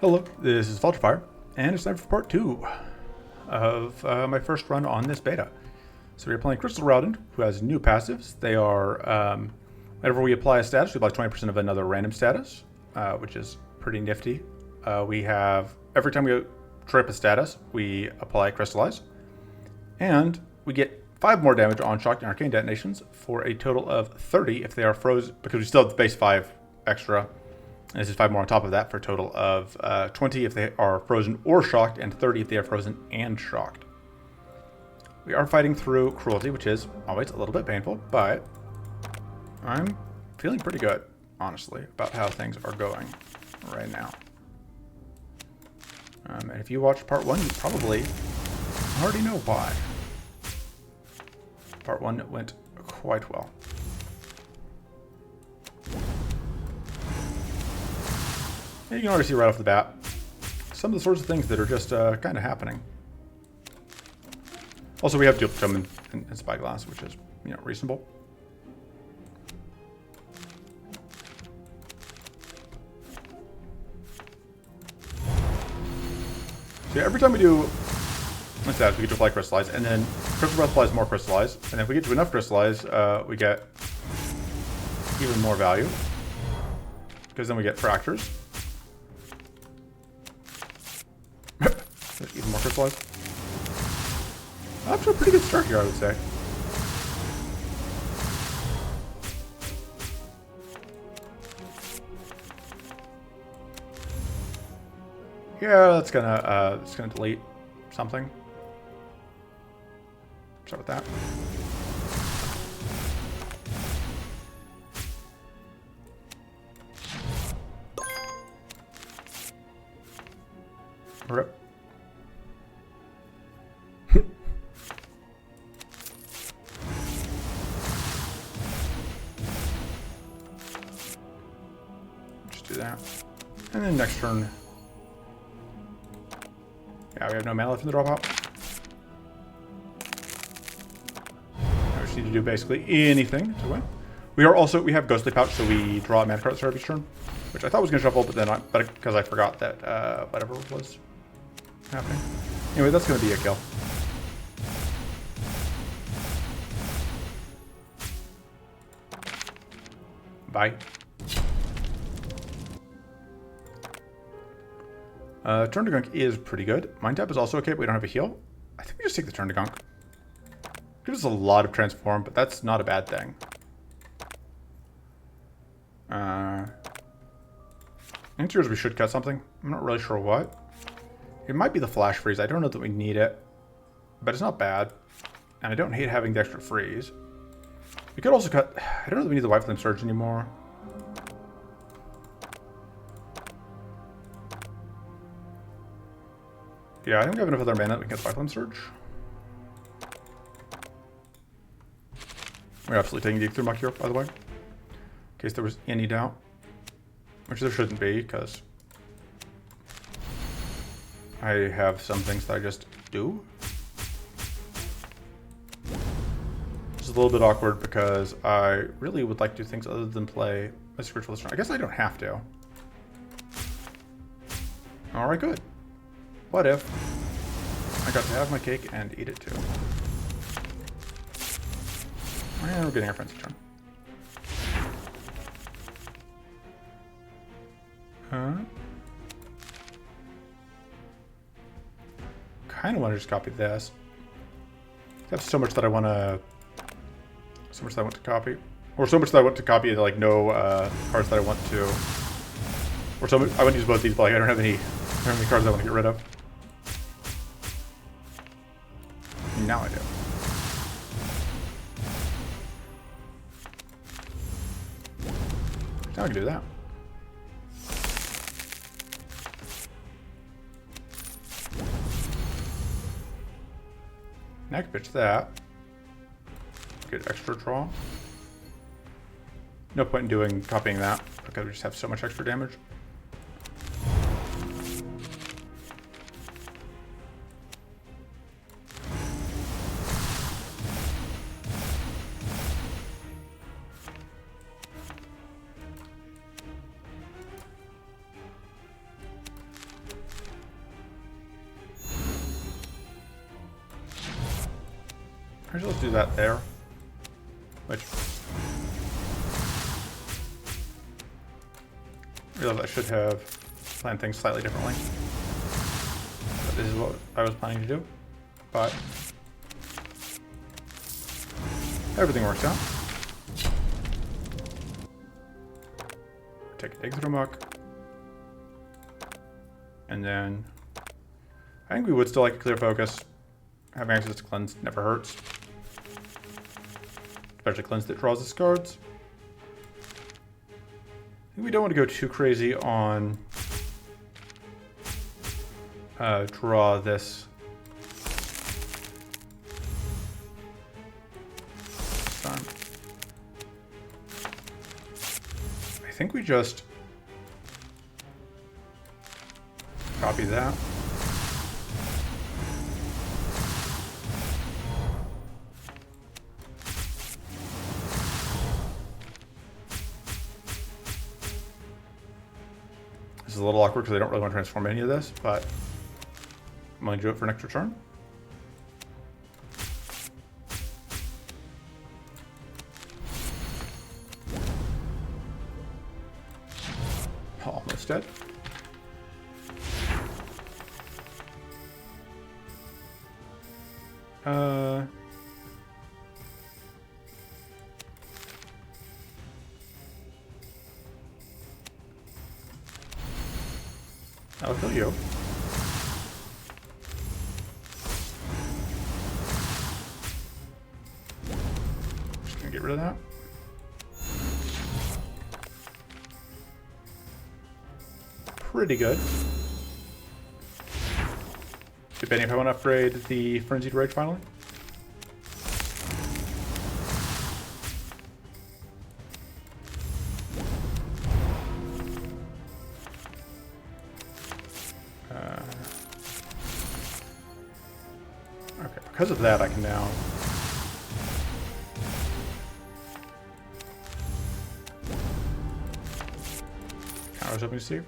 Hello, this is Vulturefire, and it's time for part 2 of my first run on this beta. So we're playing Crystal Raodan, who has new passives. They are, whenever we apply a status, we apply 20% of another random status, which is pretty nifty. We have, every time we trip a status, we apply Crystallize, and we get 5 more damage on shocked and arcane detonations for a total of 30 if they are frozen, because we still have the base 5 extra. And this is 5 more on top of that for a total of 20 if they are frozen or shocked, and 30 if they are frozen and shocked. We are fighting through cruelty, which is always a little bit painful, but I'm feeling pretty good, honestly, about how things are going right now. And if you watched part 1, you probably already know why. Part 1 went quite well. You can already see right off the bat some of the sorts of things that are just kind of happening. Also, we have Dual Tome and Spyglass, which is, you know, reasonable. So yeah, every time we do that, we get to apply Crystallize, and then Crystal Breath applies more Crystallize, and then if we get to enough Crystallize, we get even more value, because then we get Fractures. Even more Crystallize. Up to a pretty good start here, I would say. Yeah, that's gonna delete something. Start with that. Rip. Do that. And then next turn. Yeah, we have no mana left in the drop out. Now we just need to do basically anything to win. We have Ghostly Pouch, so we draw a mana card at the start of each turn, which I thought was gonna shuffle, but then because I forgot that whatever was happening. Anyway, that's gonna be a kill. Bye. Turn to Gunk is pretty good. Mind Tap is also okay, but we don't have a heal. I think we just take the Turn to Gunk. Gives us a lot of Transform, but that's not a bad thing. Interiors, we should cut something. I'm not really sure what. It might be the Flash Freeze. I don't know that we need it, but it's not bad. And I don't hate having the extra freeze. We could also cut... I don't know that we need the White Flame Surge anymore. Yeah, I think we have enough other mana that we can get the White Flame Surge. We're absolutely taking Deep Through Muck here, by the way. In case there was any doubt. Which there shouldn't be, because I have some things that I just do. This is a little bit awkward because I really would like to do things other than play a Spiritual Shrine. I guess I don't have to. Alright, good. What if I got to have my cake and eat it too? And we're getting our fancy turn. Kind of want to just copy this. I have so much that I want to... So much that I want to copy. Or so much that I want to copy, like no cards that I want to... Or so much, I want to use both these, but like, I don't have any cards I want to get rid of. Now I do. Now I can do that. Next pitch that. Get extra draw. No point in copying that because we just have so much extra damage. Actually, let's do that there. Which... I realize I should have planned things slightly differently. But this is what I was planning to do. But... everything works out. Take a dig through muck. And then... I think we would still like a clear focus. Having access to cleanse never hurts. Especially cleanse that draws the cards. I think we don't want to go too crazy on draw this. Time. I think we just copy that. This is a little awkward because I don't really want to transform any of this, but I'm going to do it for next return. Almost dead. I'll kill you. Just gonna get rid of that. Pretty good. Debating if I want to upgrade the Frenzied Rage finally. Okay, because of that I can now... I was hoping to see.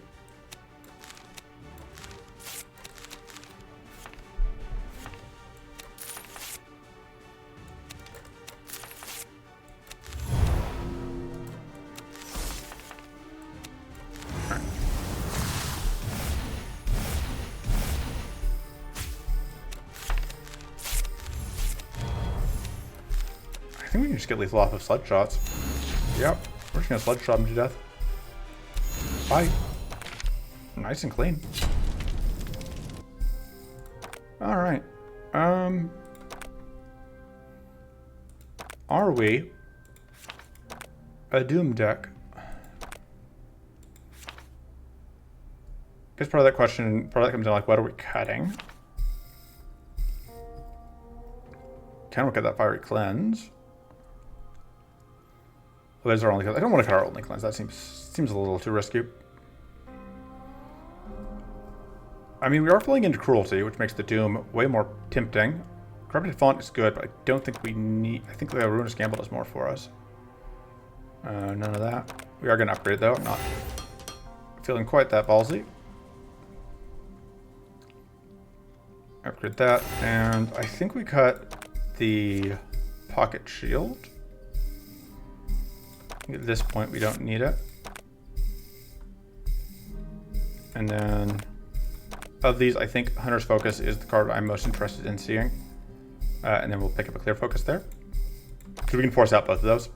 I think we can just get lethal off of sled shots. Yep, we're just gonna sled shot him to death. Bye. Nice and clean. Alright. Are we a Doom deck? I guess part of that question, part of that comes down like, what are we cutting? Can we cut that Fiery Cleanse? Well, there's our only cleanse. I don't want to cut our only cleanse. That seems a little too risky. I mean, we are falling into Cruelty, which makes the Doom way more tempting. Corrupted Font is good, but I don't think we need... I think the Ruinous Gamble does more for us. None of that. We are going to upgrade, though. I'm not feeling quite that ballsy. Upgrade that, and I think we cut the Pocket Shield. At this point, we don't need it. And then, of these, I think Hunter's Focus is the card I'm most interested in seeing. And then we'll pick up a Clear Focus there. So we can force out both of those.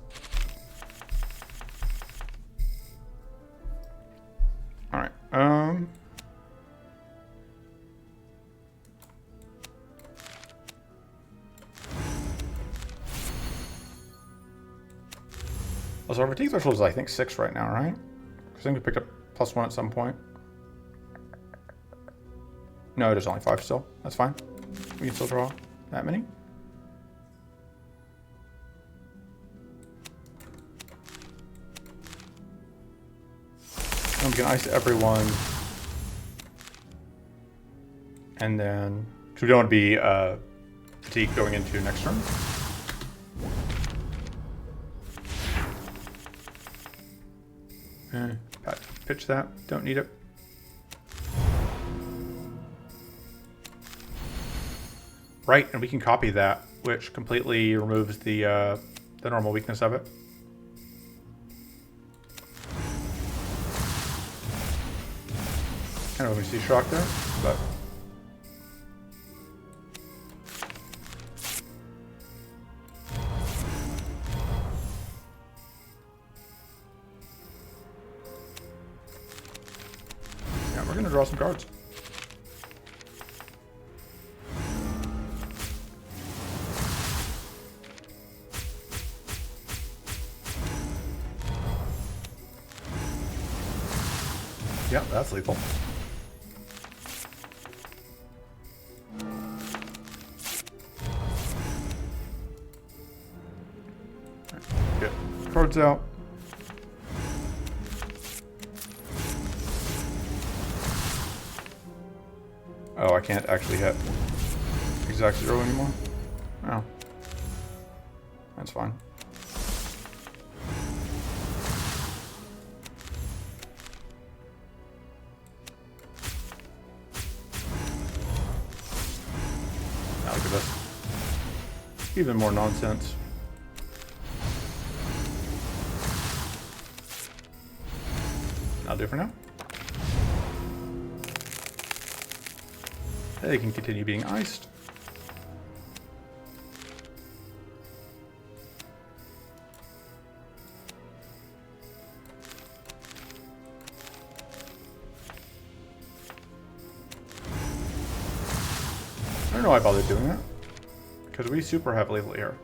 Alright. Also, our fatigue threshold is, I think, 6 right now, right? I think we picked up +1 at some point. No, it is only 5 still. That's fine. We can still draw that many. And we can ice everyone. And then... because we don't want to be fatigued going into next turn. Pitch that. Don't need it. Right, and we can copy that which completely removes the normal weakness of it. Kind of let me see shock there, but yeah, we're gonna draw some cards. Yeah, that's lethal. Get cards out. Oh, I can't actually hit exact 0 anymore. Oh. That's fine. Now look at this. Even more nonsense. I'll do for now. They can continue being iced. I don't know why I bothered doing that, because we super have lethal here.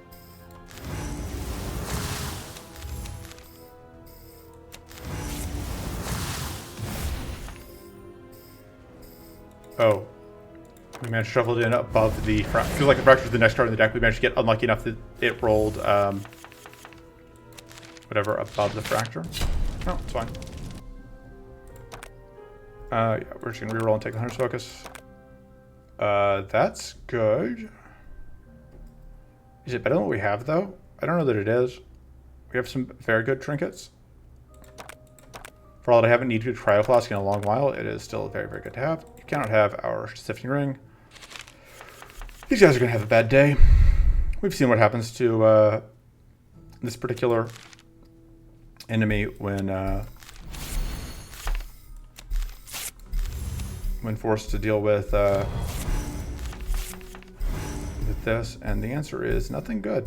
Oh. We managed to shuffle it in above the fracture. Feels like the fracture is the next card in the deck. We managed to get unlucky enough that it rolled whatever above the fracture. No, it's fine. Yeah, we're just gonna reroll and take the Hunter's Focus. That's good. Is it better than what we have though? I don't know that it is. We have some very good trinkets. For all that I haven't needed Cryo Flask in a long while, it is still very, very good to have. You cannot have our Sifting Ring. These guys are going to have a bad day. We've seen what happens to this particular enemy when forced to deal with this, and the answer is nothing good.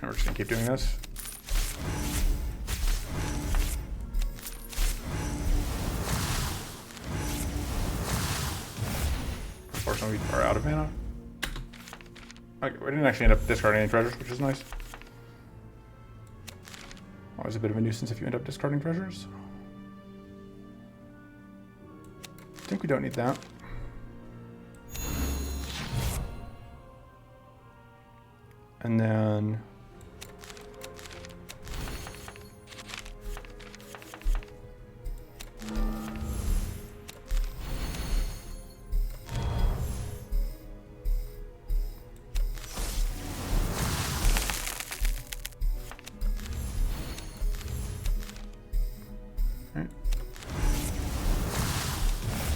We're just gonna keep doing this. Unfortunately, we are out of mana. Okay, we didn't actually end up discarding any treasures, which is nice. Always a bit of a nuisance if you end up discarding treasures. I think we don't need that. And then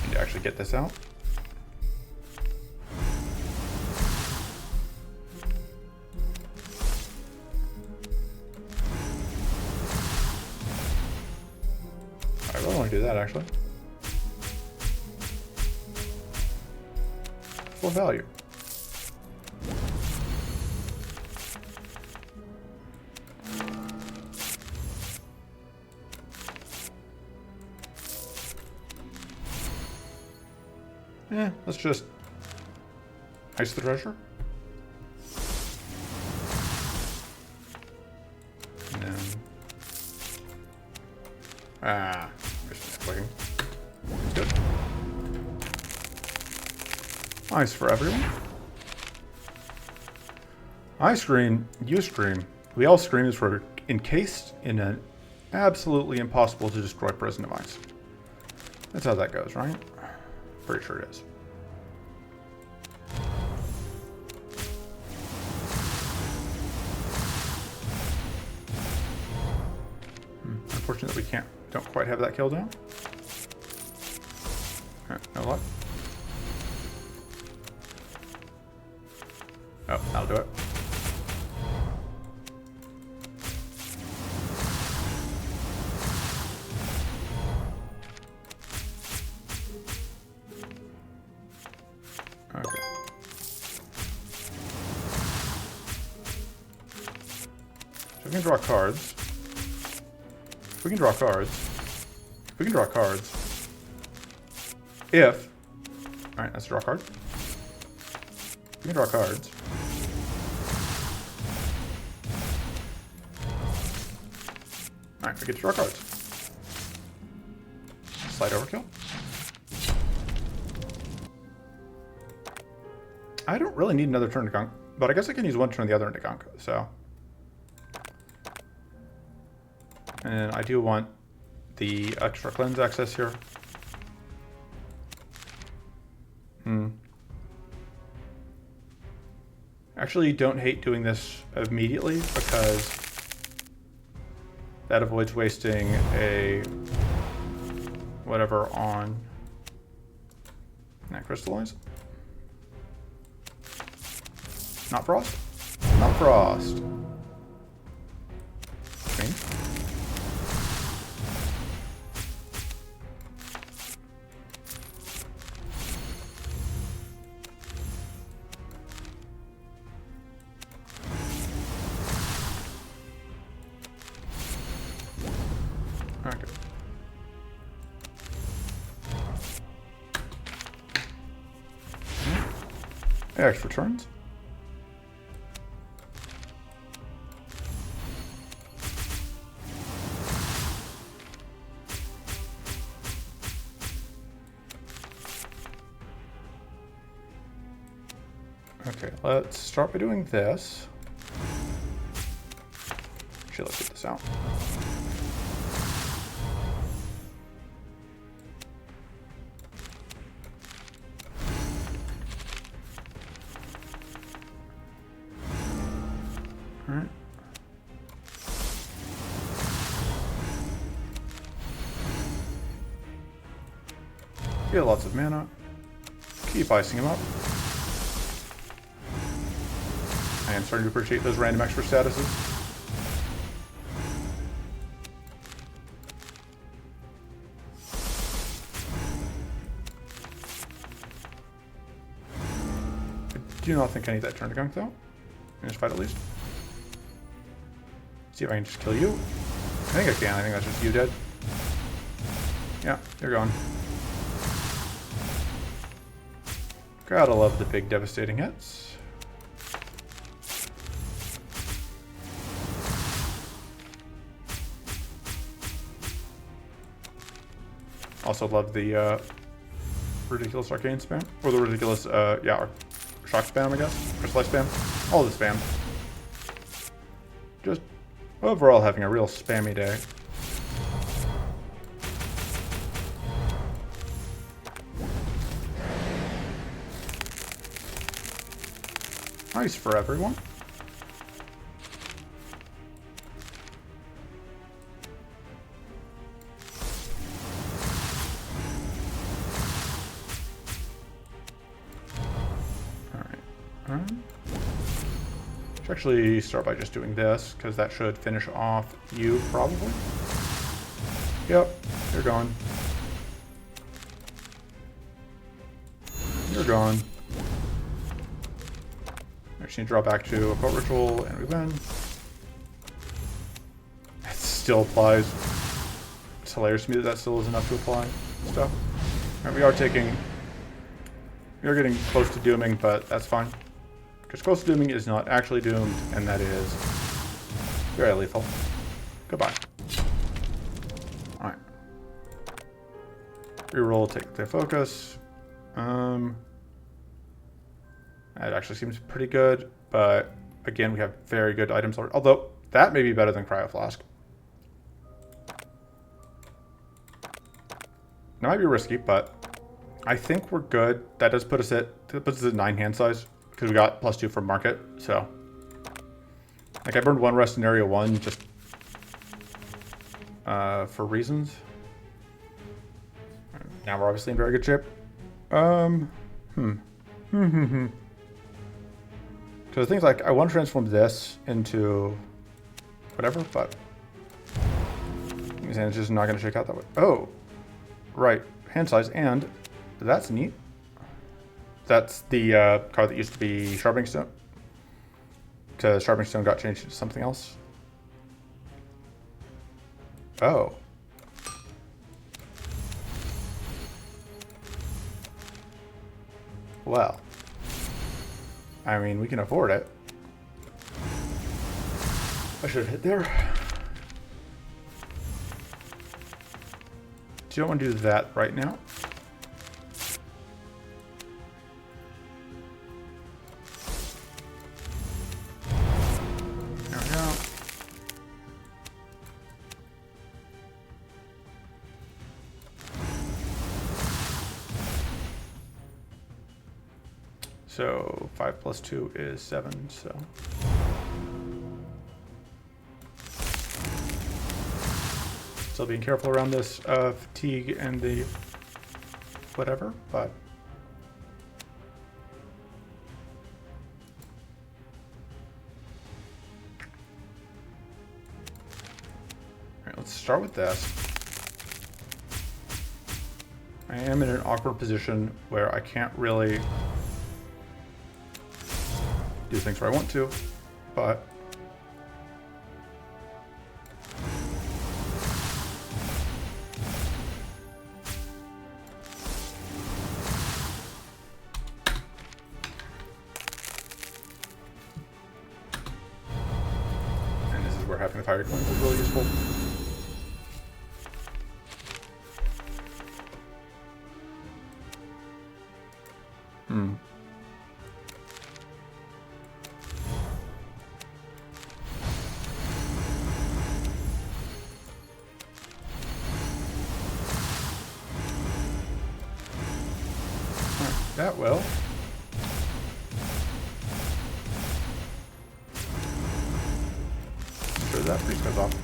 need to actually get this out. I really want to do that actually. Full value. Yeah, let's just ice the treasure. And then just clicking. Good. Ice for everyone. I scream, you scream. We all screams were encased in an absolutely impossible to destroy prison device. That's how that goes, right? Pretty sure it is. Unfortunate that we don't quite have that kill down. No luck. Oh, that'll do it. Okay. So we can draw cards. We can draw cards. We can draw cards. If... Alright, let's draw a card. We can draw cards. Alright, we get to draw cards. Slight overkill. I don't really need another turn to gunk, but I guess I can use one turn the other into gunk, so... And I do want the extra cleanse access here. Actually, don't hate doing this immediately because that avoids wasting a whatever on that crystallize. Not frost. Not frost. Green. Okay. Extra turns. Okay, let's start by doing this. Actually, let's get this out. Alright. Get lots of mana. Keep icing him up. I am starting to appreciate those random extra statuses. I do not think I need that turn to gunk though. Finish fight at least. See if I can just kill you. I think I can. I think that's just you dead. Yeah, you're gone. Gotta love the big devastating hits. Also love the ridiculous arcane spam. Or the ridiculous, yeah, shock spam, I guess. Crystallize spam. All the spam. Just overall having a real spammy day. Nice for everyone. Should actually start by just doing this, because that should finish off you, probably. Yep, you're gone. You're gone. I just need to draw back to Occult Ritual, and we win. It still applies. It's hilarious to me that that still is enough to apply stuff. Alright, we are getting close to dooming, but that's fine. Because close to dooming is not actually doomed, and that is very lethal. Goodbye. Alright. Reroll, take the focus. That actually seems pretty good, but again, we have very good items already. Although, That may be better than Cryo Flask. That might be risky, but I think we're good. That does put us at 9 hand size because we got +2 from market. So, like, I burned 1 rest in area 1 just for reasons. Now we're obviously in very good shape. Because the thing's like, I want to transform this into whatever, but it's just not going to shake out that way. Oh, right, hand size, and that's neat. That's the card that used to be Sharpening Stone, because Sharpening Stone got changed to something else. Oh. Well, I mean, we can afford it. I should have hit there. Do you want to do that right now? There we go. So 5 + 2 is 7, so. Still being careful around this fatigue and the whatever, but. All right, let's start with this. I am in an awkward position where I can't really do things where I want to, but and this is where having the fire coins is really useful. That will. I'm sure that priest goes off.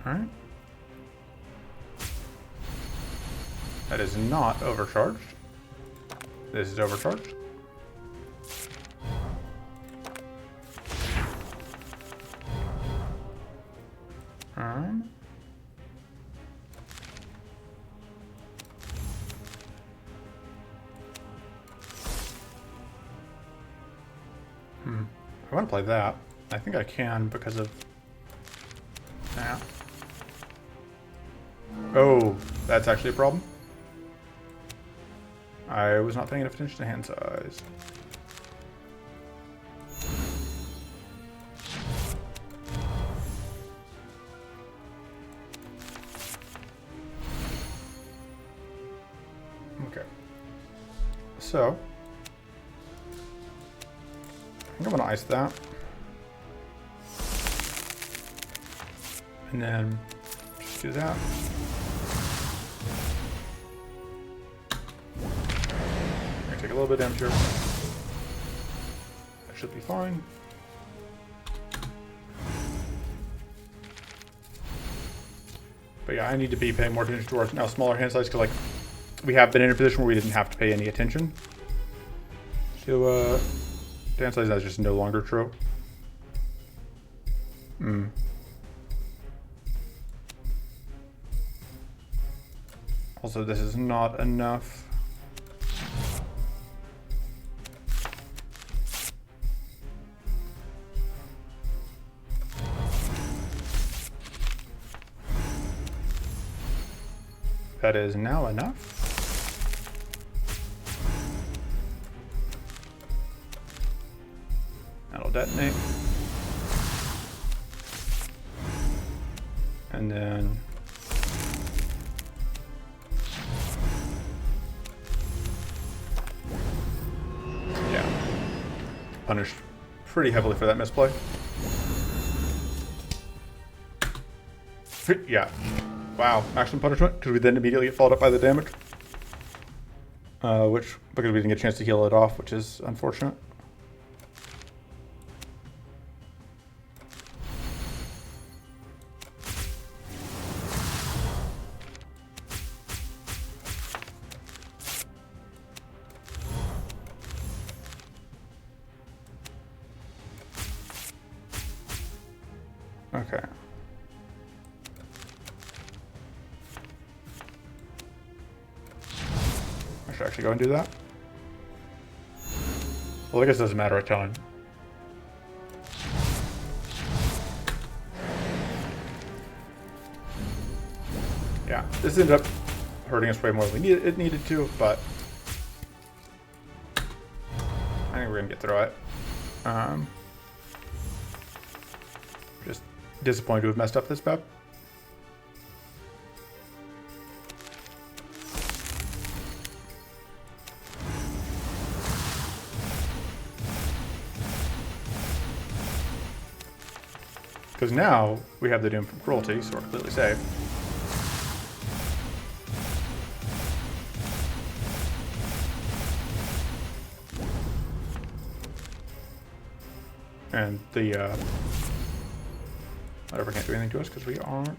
Alright. That is not overcharged. This is overcharged. I want to play that. I think I can because of that. Oh, that's actually a problem. I was not paying enough attention to hand size. Okay. So, I think I'm gonna ice that. And then just do that. I'm gonna take a little bit of damage here. That should be fine. But yeah, I need to be paying more attention to our now smaller hand size because, like, we have been in a position where we didn't have to pay any attention to hand size. That's just no longer true. Also, this is not enough. That is now enough. That'll detonate. And then punished pretty heavily for that misplay. Yeah. Wow. Maximum punishment, because we then immediately get followed up by the damage. Because we didn't get a chance to heal it off, which is unfortunate. Okay. I should actually go and do that. Well, I guess it doesn't matter a ton. Yeah, this ended up hurting us way more than it needed to, but I think we're gonna get through it. Just disappointed to have messed up this map. Because now we have the Doom from Cruelty, so we're completely safe. And the whatever can't do anything to us because we aren't.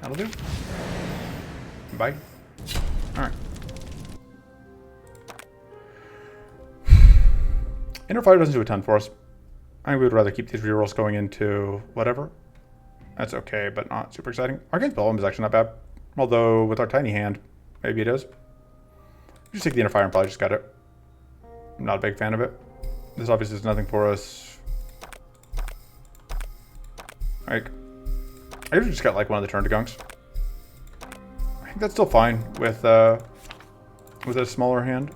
That'll do. Bye. Alright. Inner Fire doesn't do a ton for us. I think we would rather keep these rerolls going into whatever. That's okay, but not super exciting. Arcane Spellbomb is actually not bad. Although, with our tiny hand, maybe it is. Just take the Inner Fire and probably just got it. I'm not a big fan of it. This obviously is nothing for us. Like, I usually just got like one of the turn to gunks. I think that's still fine with a smaller hand.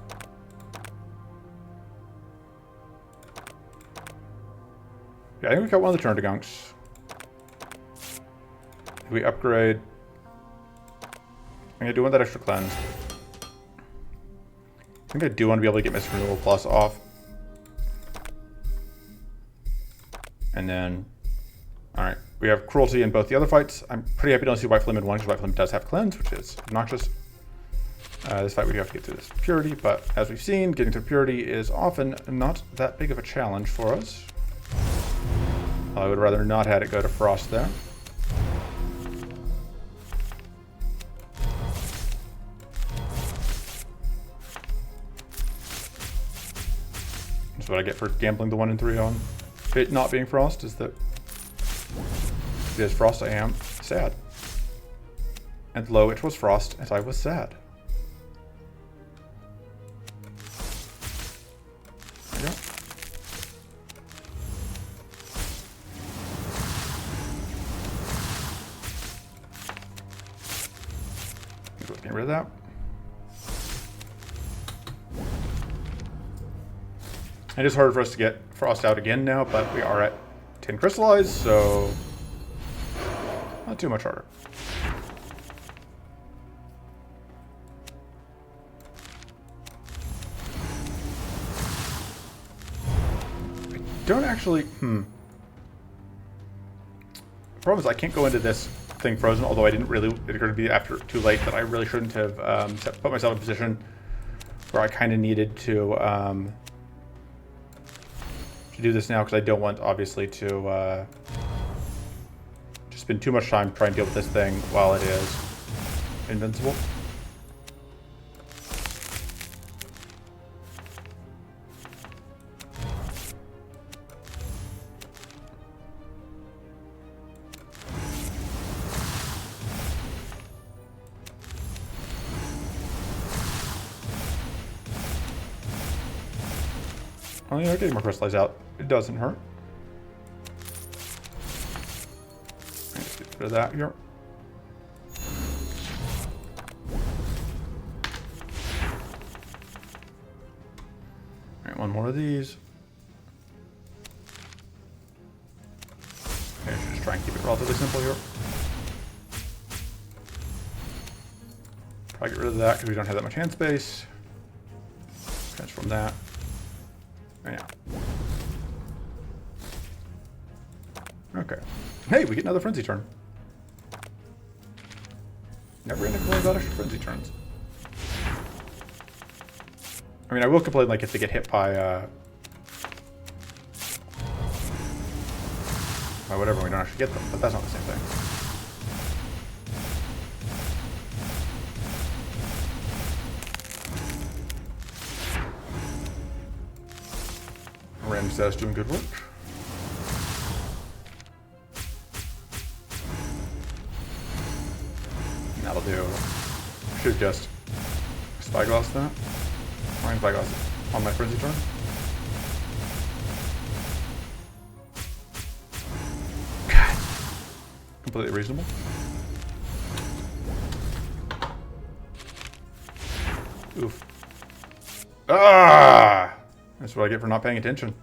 Yeah, I think we got one of the turn to gunks. If we upgrade, I'm gonna do one that extra cleanse. I think I do want to be able to get Mystic Renewal Plus off. And then, alright, we have Cruelty in both the other fights. I'm pretty happy to only see White Flame in one, because White Flame does have Cleanse, which is obnoxious. This fight we do have to get through this Purity, but as we've seen, getting through Purity is often not that big of a challenge for us. I would rather not had it go to Frost there. That's what I get for gambling the 1 and 3 on it not being Frost, is that if it is Frost, I am sad. And lo, it was Frost, and I was sad. There we go. Getting rid of that. It is hard for us to get Frost out again now, but we are at 10 crystallized, so not too much harder. I don't actually, The problem is I can't go into this thing frozen, although I didn't really, it occurred to be after too late that I really shouldn't have put myself in a position where I kind of needed to do this now, because I don't want, obviously, to just spend too much time trying to deal with this thing while it is invincible. Oh, yeah, getting more crystallized out. It doesn't hurt. Let's get rid of that here. Alright, one more of these. Okay, I should just try and keep it relatively simple here. Probably get rid of that because we don't have that much hand space. that. And yeah. Okay. Hey, we get another frenzy turn. Never end up complaining about extra frenzy turns. I mean, I will complain like if they get hit by whatever, we don't actually get them, but that's not the same thing. Random status doing good work. And that'll do. Should just spyglass that. I'm spyglass it on my frenzy turn. God. Completely reasonable. Oof. Ah! That's what I get for not paying attention.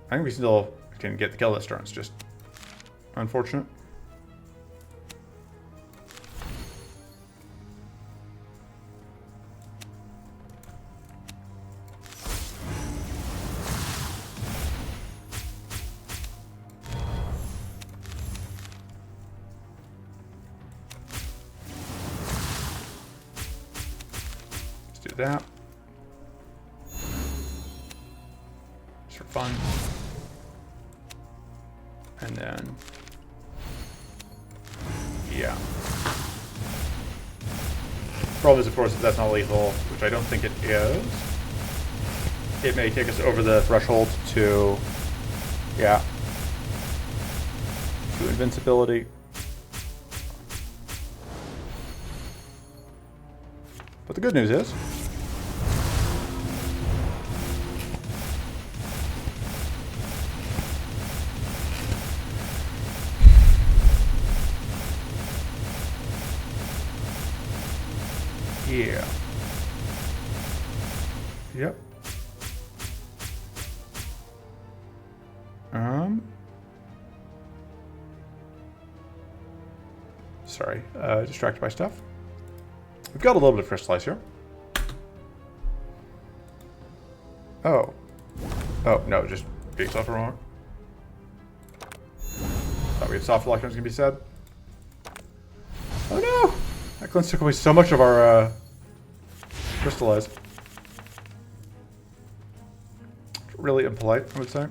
I think we still can get the kill this turn. It's just unfortunate. Let's do that. Just for fun. And then, yeah. Problem is, of course, if that's not lethal, which I don't think it is, it may take us over the threshold to, yeah, to invincibility. But the good news is, yeah. Yep. Sorry, distracted by stuff. We've got a little bit of crystallize here. Oh. Oh, no, just being soft wrong. Thought we had soft lockdowns gonna be said. Oh no! That cleanse took away so much of our crystallize. Really impolite, I would say.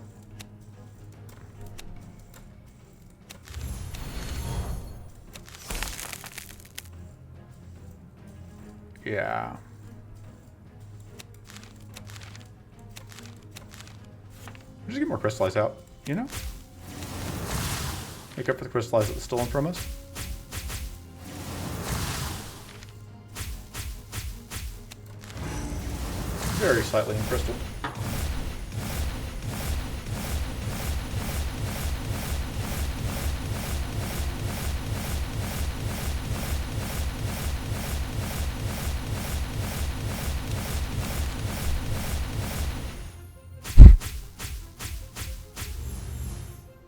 Yeah. Just get more crystallize out, you know? Make up for the crystallize that was stolen from us. Very slightly encrystaled.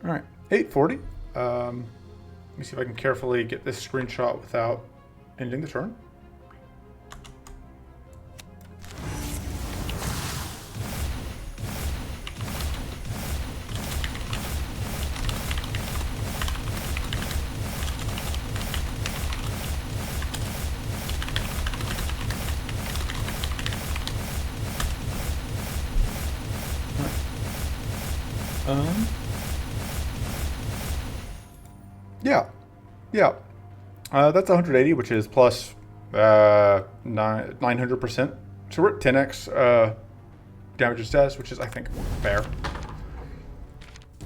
All right, 840. Let me see if I can carefully get this screenshot without ending the turn. Yeah. That's 180, which is plus 900%. So we're at 10x damage and status, which is, I think, fair.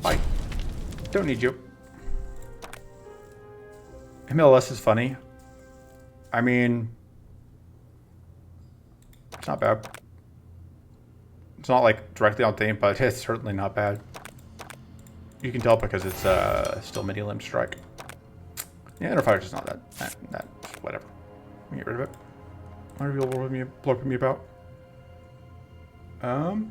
Bye. Don't need you. MLS is funny. I mean, it's not bad. It's not like directly on theme, but it's certainly not bad. You can tell because it's still mini limb strike. Yeah, Interfire's just not that whatever. Let me get rid of it. Whatever you'll blow with me about. Alright,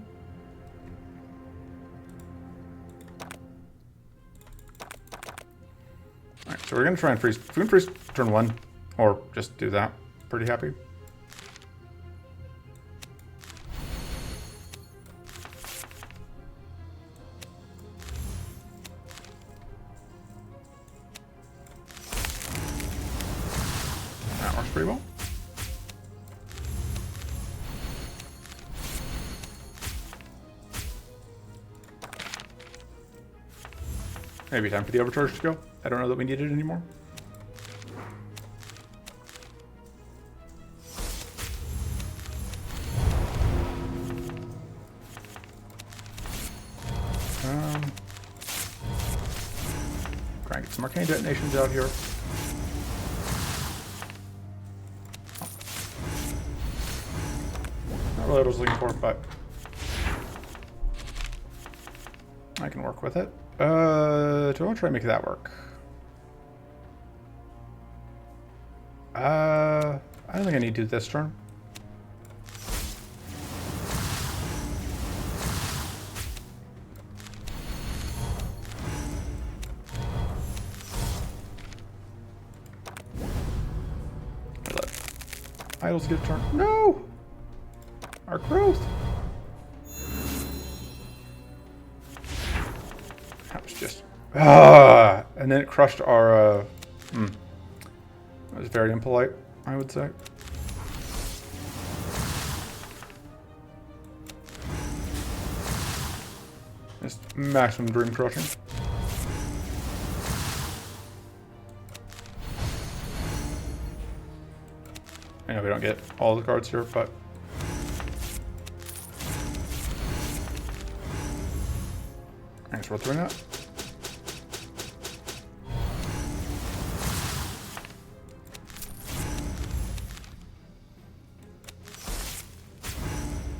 so we're gonna try and freeze. If we can freeze turn 1, or just do that, pretty happy. pretty well. Maybe time for the overcharge to go. I don't know that we need it anymore. Try and get some arcane detonations out here. Not really what I was looking for, but I can work with it. Do I want to try and make that work? I don't think I need to do this turn. Idols get a turn. No! Our growth! That was just... and then it crushed our... That was very impolite, I would say. Just maximum dream crushing. I know we don't get all the cards here, but thanks for doing that.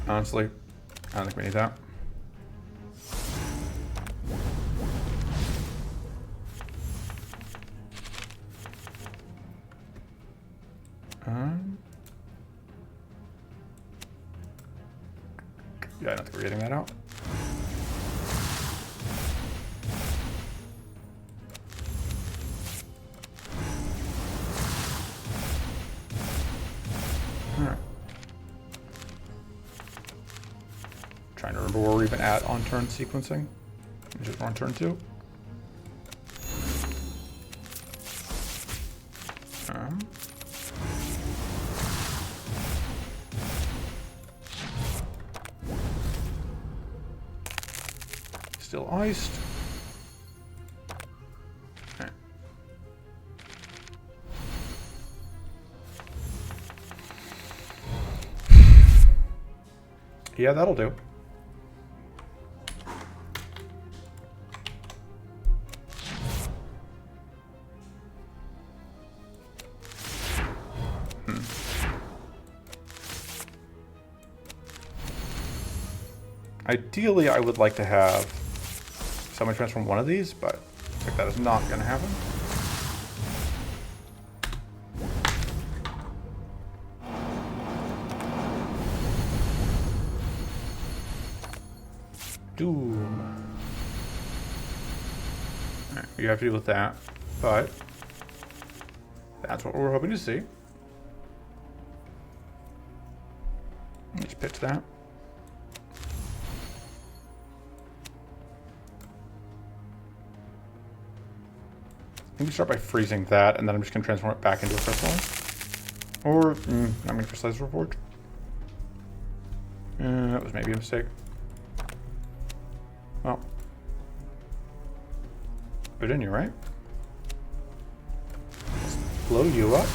Honestly, I don't think we need that. Yeah, I don't think we're getting that out. Alright. Trying to remember where we're even at on turn sequencing. Just on turn 2. Still iced. Okay. Yeah, that'll do. Ideally, I would like to have somebody transform one of these, but looks like that is not going to happen. Doom. Alright, you have to deal with that, but that's what we're hoping to see. Just pitch that. I think we start by freezing that, and then I'm just going to transform it back into a crystal. Or, I'm going to crystallize the Reforge. That was maybe a mistake. Well. Put it in here, right? Let's blow you up.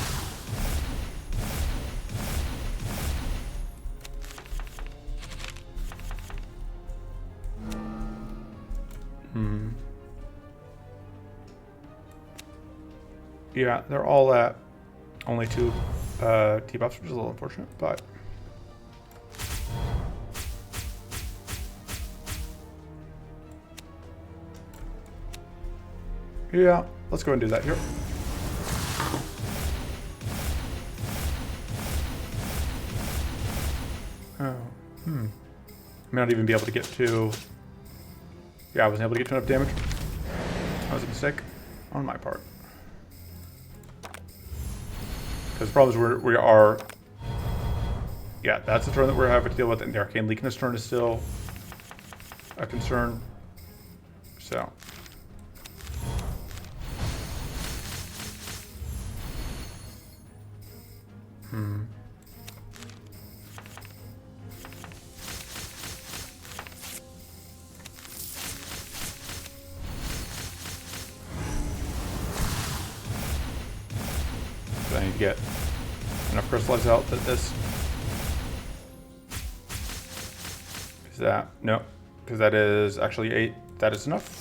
Yeah, they're all at only 2 T-buffs, which is a little unfortunate, but yeah, let's go and do that here. Oh, may not even be able to get to... Yeah, I wasn't able to get to enough damage. That was a mistake on my part. Because the problem is we are... Yeah, that's the turn that we're having to deal with, and the Arcane Leakness turn is still a concern. So... So I need to get enough crystallized out that this is that. No, because that is actually 8. That is enough.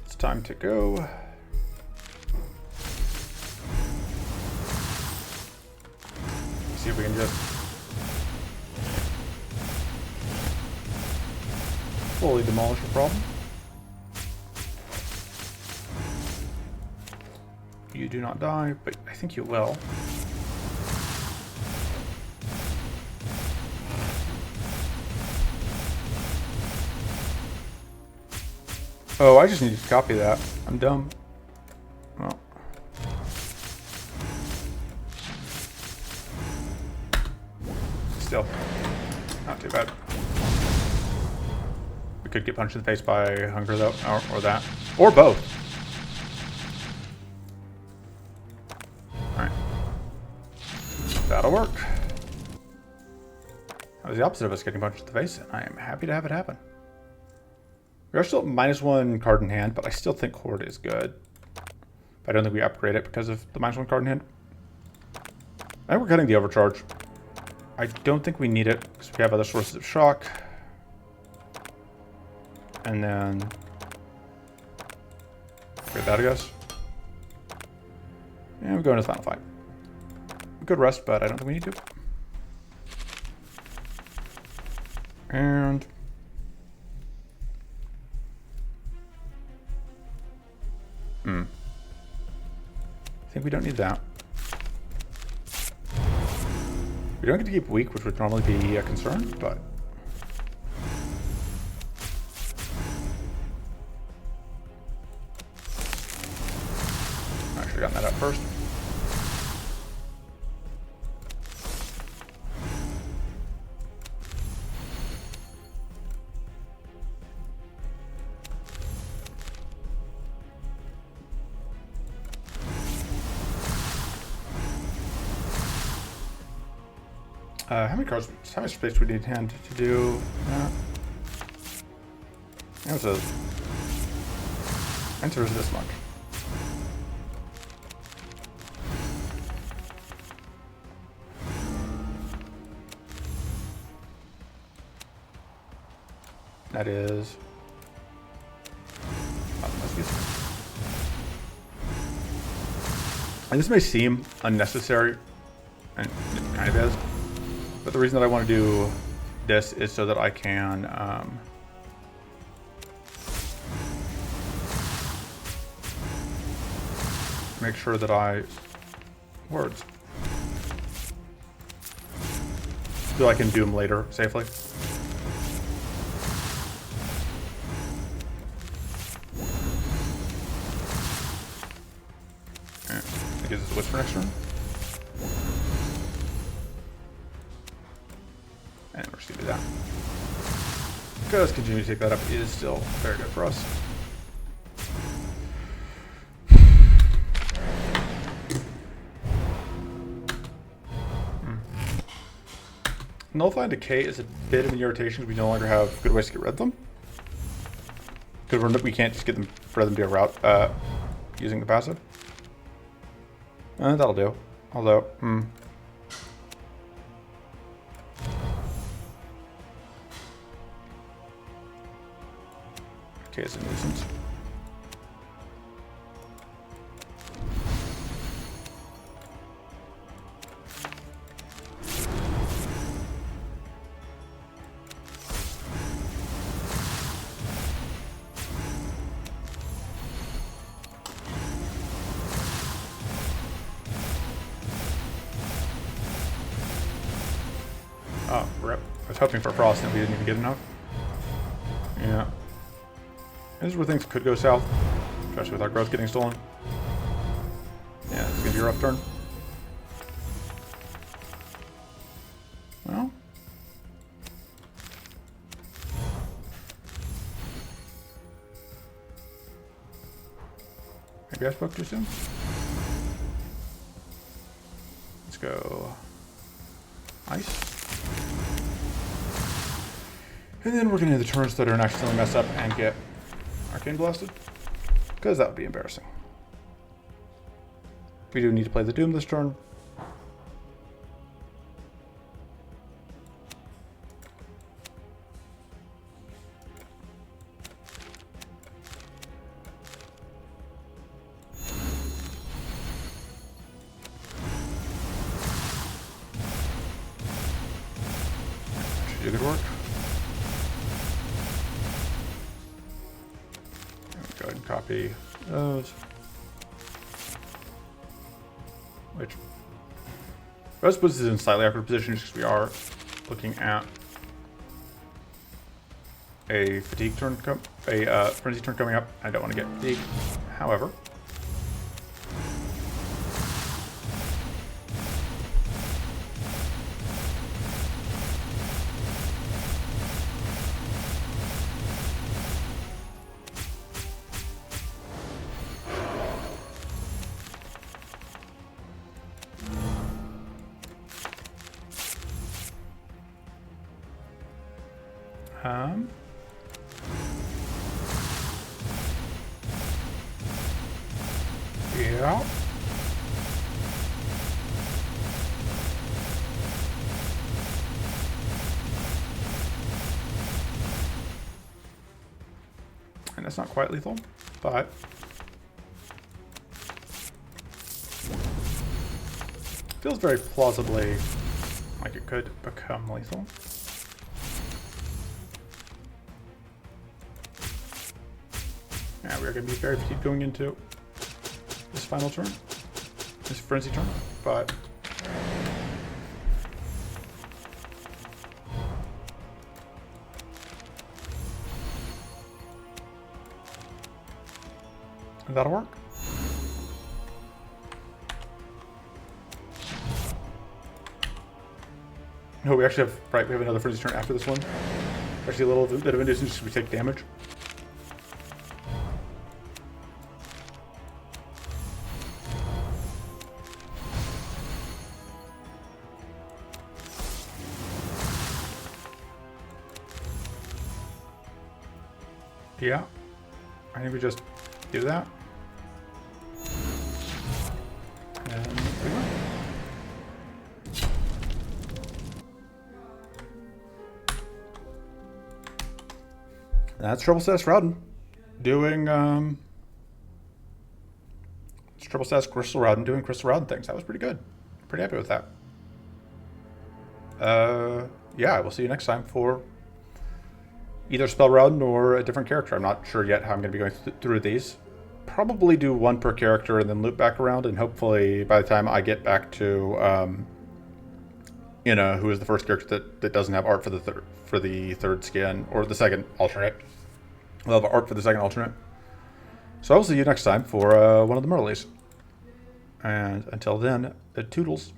It's time to go. See if we can just fully demolish the problem. You do not die, but I think you will. Oh, I just need to copy that. I'm dumb. Well. Still, not too bad. We could get punched in the face by hunger though, or that. Or both. Alright. That'll work. That was the opposite of us getting punched in the face, and I am happy to have it happen. We are still at -1 card in hand, but I still think Horde is good. But I don't think we upgrade it because of the -1 card in hand. I think we're cutting the overcharge. I don't think we need it because we have other sources of shock. And then get that, I guess. And we go into the final fight. Good rest, but I don't think we need to. And I think we don't need that. We don't get to keep weak, which would normally be a concern, but I should have gotten that up first. How many cards, how much space do we need in hand to do that? It says enters this much. That is not the most useful. And this may seem unnecessary, and it kind of is. But the reason that I want to do this is so that I can make sure that words. So I can do them later safely. And it gives us a whisper next turn. And we're just going to do that. Because continuing to take that up is still very good for us. Nullify and Decay is a bit of an irritation because we no longer have good ways to get rid of them. Because we can't just get them for them to be a route using the passive. That'll do. Although, Okay, it's a nuisance. Oh, rip. I was hoping for frost and we didn't even get enough. Yeah. This is where things could go south, especially with our growth getting stolen. Yeah, it's gonna be a rough turn. Well. Maybe I spoke too soon. Let's go ice. And then we're gonna do the turns that are accidentally mess up and get arcane blasted. Because that would be embarrassing. We do need to play the Doom this turn. Should do good work. Go ahead and copy those. Which most puts us in slightly awkward position just because we are looking at a fatigue turn, frenzy turn coming up. I don't want to get fatigued. However, yeah. And that's not quite lethal, but feels very plausibly like it could become lethal. Yeah, we're going to be very fatigued going into this final turn, this frenzy turn, but that'll work. No, we actually have, right, we have another frenzy turn after this one. Actually a little bit of a nuisance because we take damage. Yeah, I think we just do that. And we win. That's Triple Status Raodan doing it's Triple Status Crystal Raodan doing Crystal Raodan things. That was pretty good. Pretty happy with that. Yeah, we'll see you next time for either Spell Raodan or a different character. I'm not sure yet how I'm going to be going through these. Probably do one per character and then loop back around, and hopefully by the time I get back to who is the first character that doesn't have art for the third skin, or the second alternate. We'll have art for the second alternate. So I'll see you next time for one of the Merleys. And until then, toodles.